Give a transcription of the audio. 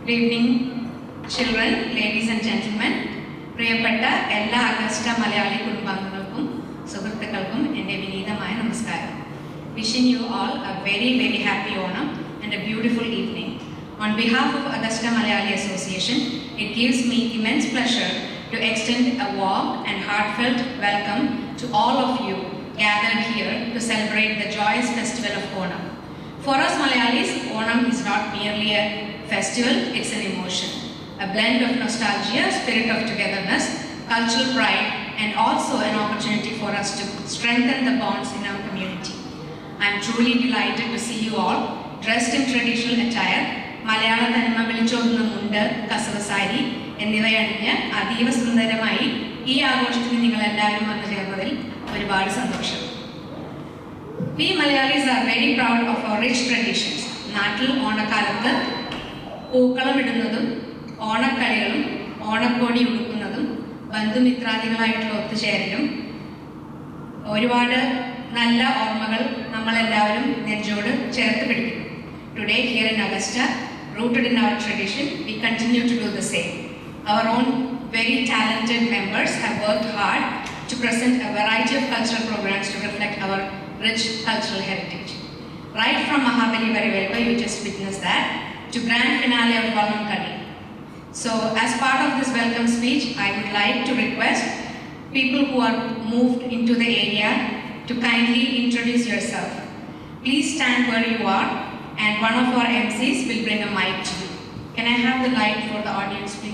Good evening, children, ladies and gentlemen. പ്രിയപ്പെട്ട എല്ലാ Agusta Malayali കുടുംബാംഗങ്ങൾക്കും സുഹൃത്തുക്കൾക്കും എൻ്റെ വിനീതമായ നമസ്കാരം. Wishing you all a very, very happy Onam and a beautiful evening. On behalf of Augusta Malayali Association, it gives me immense pleasure to extend a warm and heartfelt welcome to all of you gathered here to celebrate the joyous festival of Onam. For us Malayalis, Onam is not merely a festival, it's an emotion. A blend of nostalgia, spirit of togetherness, cultural pride, and also an opportunity for us to strengthen the bonds in our community. I am truly delighted to see you all dressed in traditional attire, മലയാള തനിമ വിളിച്ചോതുന്ന മുണ്ട്, കസവ് സാരി എന്നിവയണിഞ്ഞ് അതീവ സുന്ദരമായി ഈ ആഘോഷത്തിന് നിങ്ങൾ എല്ലാവരും വന്നു ചേർന്നതിൽ ഒരുപാട് സന്തോഷം. We Malayalis are very proud of our rich traditions. നാട്ടിൽ ഓണക്കാലത്ത് പൂക്കളമിടുന്നതും ഓണക്കളികളും ഓണക്കോടി ഉടുക്കുന്നതും ബന്ധുമിത്രാദികളായിട്ടുള്ള ഒത്തുചേരലും ഒരുപാട് നല്ല ഓർമ്മകൾ നമ്മളെല്ലാവരും നെഞ്ചോട് ചേർത്ത് പിടിക്കുന്നു. Today here in Augusta, rooted in our tradition, we continue to do the same. Our own very talented members have worked hard to present a variety of cultural programs to reflect our rich cultural heritage. Right from Mahabali Varivelka, you just witnessed that, to grand finale of Vallam Kadi. So as part of this welcome speech, I would like to request people who are moved into the area to kindly introduce yourself. Please stand where you are and one of our MCs will bring a mic to you. Can I have the light for the audience, please?